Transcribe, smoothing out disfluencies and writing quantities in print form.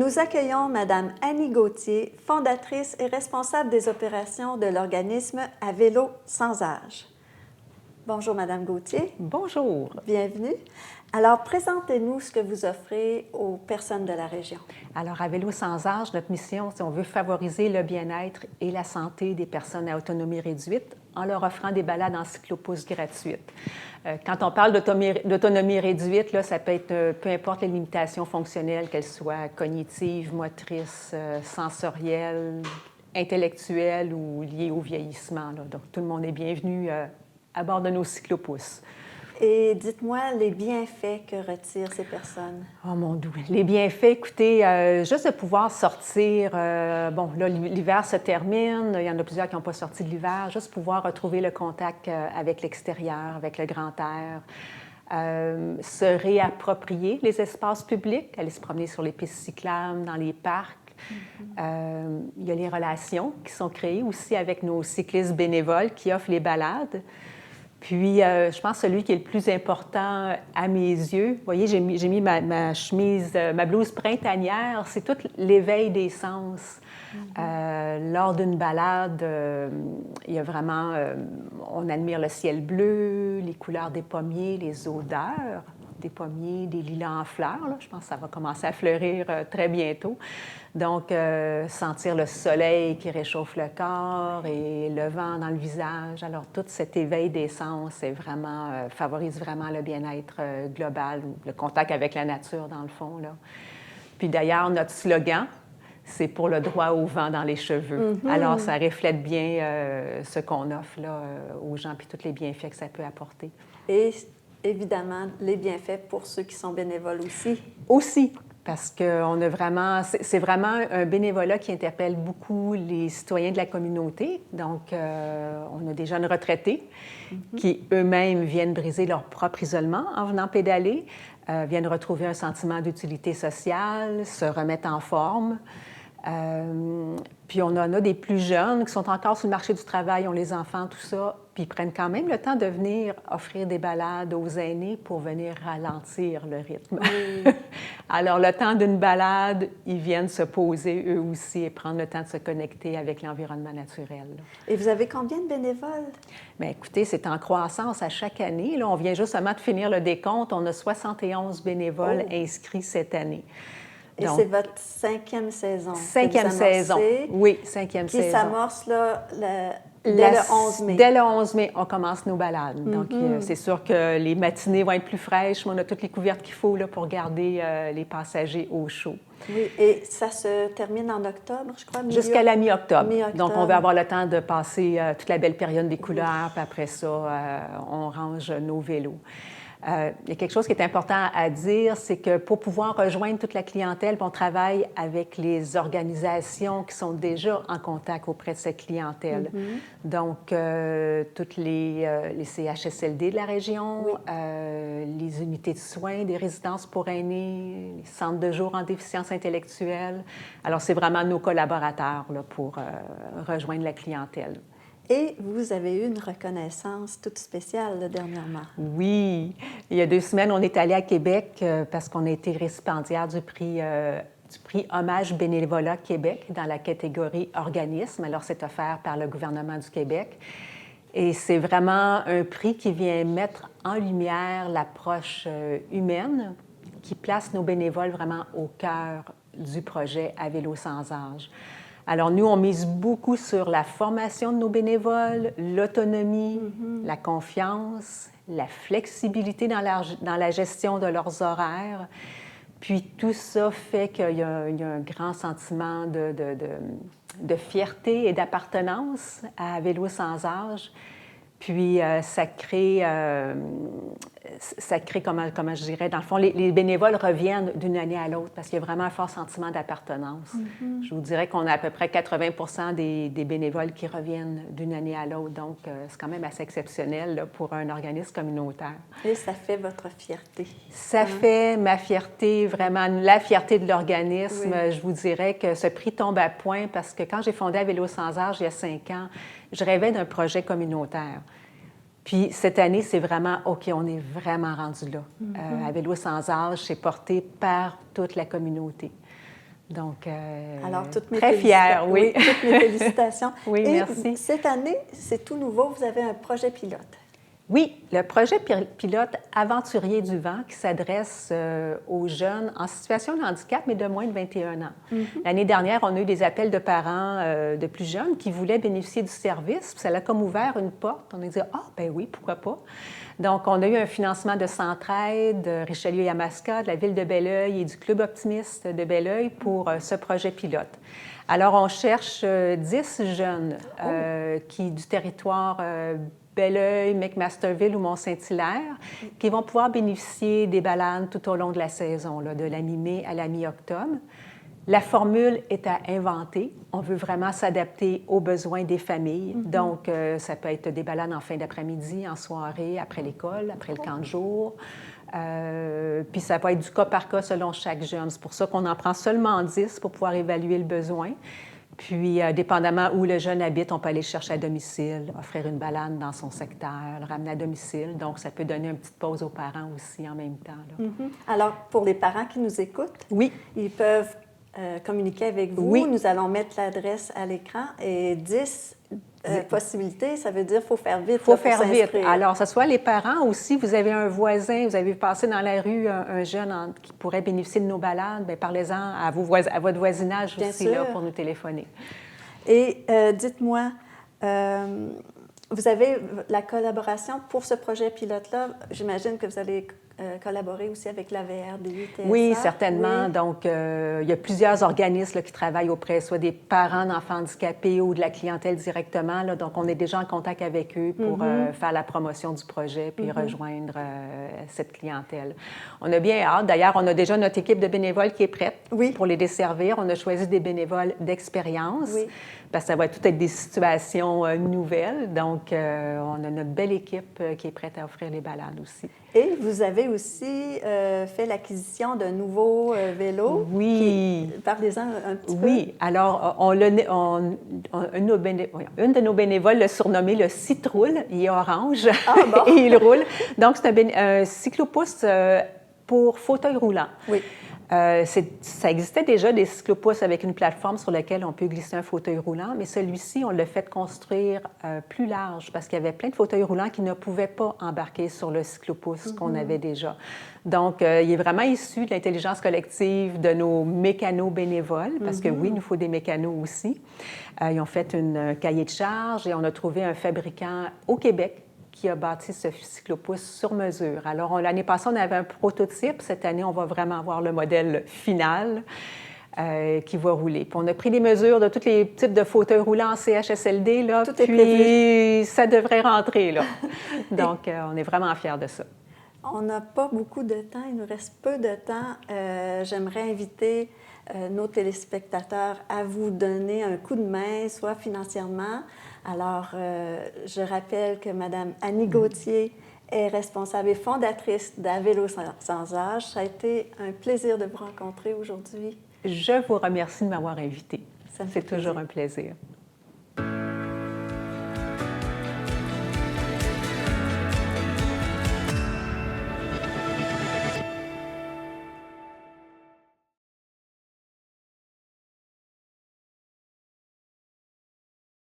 Nous accueillons Madame Annie Gauthier, fondatrice et responsable des opérations de l'organisme À vélo sans âge. Bonjour Madame Gauthier. Bonjour. Bienvenue. Alors, présentez-nous ce que vous offrez aux personnes de la région. Alors, à Vélo sans âge, notre mission, c'est on veut favoriser le bien-être et la santé des personnes à autonomie réduite en leur offrant des balades en cyclopousse gratuites. Quand on parle d'autonomie réduite, là, ça peut être peu importe les limitations fonctionnelles, qu'elles soient cognitives, motrices, sensorielles, intellectuelles ou liées au vieillissement, là. Donc, tout le monde est bienvenu à bord de nos cyclopousses. Et dites-moi les bienfaits que retirent ces personnes. Oh mon Dieu, les bienfaits, écoutez, juste de pouvoir sortir, bon, là, l'hiver se termine, il y en a plusieurs qui n'ont pas sorti de l'hiver, juste pouvoir retrouver le contact avec l'extérieur, avec le grand air, se réapproprier les espaces publics, aller se promener sur les pistes cyclables, dans les parcs. Il y a les relations qui sont créées aussi avec nos cyclistes bénévoles qui offrent les balades. Puis, je pense que celui qui est le plus important à mes yeux, vous voyez, j'ai mis ma chemise, ma blouse printanière, c'est tout l'éveil des sens. Lors d'une balade, il y a vraiment, on admire le ciel bleu, les couleurs des pommiers, les odeurs des pommiers, des lilas en fleurs. Là. Je pense que ça va commencer à fleurir très bientôt. Donc, sentir le soleil qui réchauffe le corps et le vent dans le visage. Alors, tout cet éveil des sens favorise vraiment le bien-être global, le contact avec la nature, dans le fond, là. Puis d'ailleurs, notre slogan, c'est pour le droit au vent dans les cheveux. Alors, ça reflète bien ce qu'on offre là, aux gens, puis tous les bienfaits que ça peut apporter. Et évidemment, les bienfaits pour ceux qui sont bénévoles aussi. Aussi, parce qu'on a vraiment, c'est vraiment un bénévolat qui interpelle beaucoup les citoyens de la communauté. Donc, on a des jeunes retraités qui eux-mêmes viennent briser leur propre isolement en venant pédaler, viennent retrouver un sentiment d'utilité sociale, se remettre en forme. Puis on en a des plus jeunes qui sont encore sur le marché du travail, ont les enfants, tout ça, puis ils prennent quand même le temps de venir offrir des balades aux aînés pour venir ralentir le rythme. Oui. Alors, le temps d'une balade, ils viennent se poser eux aussi et prendre le temps de se connecter avec l'environnement naturel. Et vous avez combien de bénévoles? Bien, écoutez, c'est en croissance à chaque année. Là, on vient justement de finir le décompte. On a 71 bénévoles inscrits cette année. Et c'est votre 5e saison. 5e saison, oui, 5e saison. Qui s'amorce là, dès le 11 mai. Dès le 11 mai, on commence nos balades. Donc, c'est sûr que les matinées vont être plus fraîches, mais on a toutes les couvertes qu'il faut là, pour garder les passagers au chaud. Oui, et ça se termine en octobre, je crois? Jusqu'à la mi-octobre. Donc, on va avoir le temps de passer toute la belle période des couleurs, puis après ça, on range nos vélos. Il y a quelque chose qui est important à dire, c'est que pour pouvoir rejoindre toute la clientèle, on travaille avec les organisations qui sont déjà en contact auprès de cette clientèle. Donc, toutes les CHSLD de la région, les unités de soins, des résidences pour aînés, les centres de jour en déficience intellectuelle. Alors, c'est vraiment nos collaborateurs là, pour rejoindre la clientèle. Et vous avez eu une reconnaissance toute spéciale là, dernièrement. Oui. Il y a 2 semaines, on est allé à Québec parce qu'on a été récipiendaire du prix Hommage Bénévolat Québec dans la catégorie organisme. Alors, c'est offert par le gouvernement du Québec. Et c'est vraiment un prix qui vient mettre en lumière l'approche humaine qui place nos bénévoles vraiment au cœur du projet À vélo sans âge. Alors, nous, on mise beaucoup sur la formation de nos bénévoles, l'autonomie, la confiance, la flexibilité dans la gestion de leurs horaires. Puis, tout ça fait qu'il y a un grand sentiment de fierté et d'appartenance à Vélo sans âge. Puis, ça crée, comment je dirais, dans le fond, les bénévoles reviennent d'une année à l'autre parce qu'il y a vraiment un fort sentiment d'appartenance. Je vous dirais qu'on a à peu près 80 des bénévoles qui reviennent d'une année à l'autre. Donc, c'est quand même assez exceptionnel là, pour un organisme communautaire. Et ça fait votre fierté. Ça fait ma fierté, vraiment la fierté de l'organisme. Oui. Je vous dirais que ce prix tombe à point parce que quand j'ai fondé À vélo sans âge il y a 5 ans, je rêvais d'un projet communautaire. Puis cette année, c'est vraiment, OK, on est vraiment rendu là. À Vélo sans âge, c'est porté par toute la communauté. Donc, alors, toutes mes très fière, oui. Toutes mes félicitations. Oui, et merci. Cette année, c'est tout nouveau, vous avez un projet pilote. Oui, le projet pilote Aventuriers du vent qui s'adresse aux jeunes en situation de handicap, mais de moins de 21 ans. L'année dernière, on a eu des appels de parents de plus jeunes qui voulaient bénéficier du service. Puis ça a comme ouvert une porte. On a dit « Ah, ben oui, pourquoi pas? » Donc, on a eu un financement de Centraide, de Richelieu-Yamaska, de la Ville de Belleuil et du Club optimiste de Belleuil pour ce projet pilote. Alors, on cherche 10 jeunes qui, du territoire Belleuil, McMasterville ou Mont-Saint-Hilaire, qui vont pouvoir bénéficier des balades tout au long de la saison, là, de la mi-mai à la mi-octobre. La formule est à inventer. On veut vraiment s'adapter aux besoins des familles. Donc, ça peut être des balades en fin d'après-midi, en soirée, après l'école, après le camp de jour. Puis ça va être du cas par cas selon chaque jeune. C'est pour ça qu'on en prend seulement 10 pour pouvoir évaluer le besoin. Puis, dépendamment où le jeune habite, on peut aller le chercher à domicile, offrir une balade dans son secteur, le ramener à domicile. Donc, ça peut donner une petite pause aux parents aussi en même temps. Là. Alors, pour les parents qui nous écoutent, oui. Ils peuvent communiquer avec vous. Oui. Nous allons mettre l'adresse à l'écran. Et 10 possibilités, ça veut dire qu'il faut faire vite. Il faut faire vite. Alors, ce soit les parents aussi, vous avez un voisin, vous avez passé dans la rue un jeune qui pourrait bénéficier de nos balades, bien, parlez-en à votre voisinage Bien aussi sûr. là, pour nous téléphoner. Et dites-moi, vous avez la collaboration pour ce projet pilote-là. J'imagine que vous allez collaborer aussi avec l'AVRDI, TSA. Oui, certainement. Oui. Donc, il y a plusieurs organismes là, qui travaillent auprès, soit des parents d'enfants handicapés ou de la clientèle directement. Là. Donc, on est déjà en contact avec eux pour faire la promotion du projet puis rejoindre cette clientèle. On a bien hâte. D'ailleurs, on a déjà notre équipe de bénévoles qui est prête pour les desservir. On a choisi des bénévoles d'expérience parce que ça va tout être des situations nouvelles. Donc, on a notre belle équipe qui est prête à offrir les balades aussi. Et vous avez aussi fait l'acquisition d'un nouveau vélo. Oui. Parlez-en un petit peu. Oui. Alors, une de nos bénévoles l'a surnommé le Citroule. Il est orange et il roule. Donc, c'est un cyclopousse pour fauteuil roulant. Oui. Ça existait déjà des cyclopousses avec une plateforme sur laquelle on peut glisser un fauteuil roulant, mais celui-ci, on l'a fait construire plus large parce qu'il y avait plein de fauteuils roulants qui ne pouvaient pas embarquer sur le cyclopousse qu'on avait déjà. Donc, il est vraiment issu de l'intelligence collective de nos mécanos bénévoles, parce que oui, il nous faut des mécanos aussi. Ils ont fait un cahier de charge et on a trouvé un fabricant au Québec qui a bâti ce cyclopousse sur mesure. Alors, l'année passée, on avait un prototype. Cette année, on va vraiment avoir le modèle final qui va rouler. Puis on a pris des mesures de tous les types de fauteuils roulants en CHSLD, là, tout est prévu. Ça devrait rentrer, là. Donc, on est vraiment fiers de ça. On n'a pas beaucoup de temps. Il nous reste peu de temps. J'aimerais inviter nos téléspectateurs à vous donner un coup de main, soit financièrement. Alors, je rappelle que Mme Annie Gauthier est responsable et fondatrice d'À vélo sans âge. Ça a été un plaisir de vous rencontrer aujourd'hui. Je vous remercie de m'avoir invitée. Ça me fait toujours un plaisir.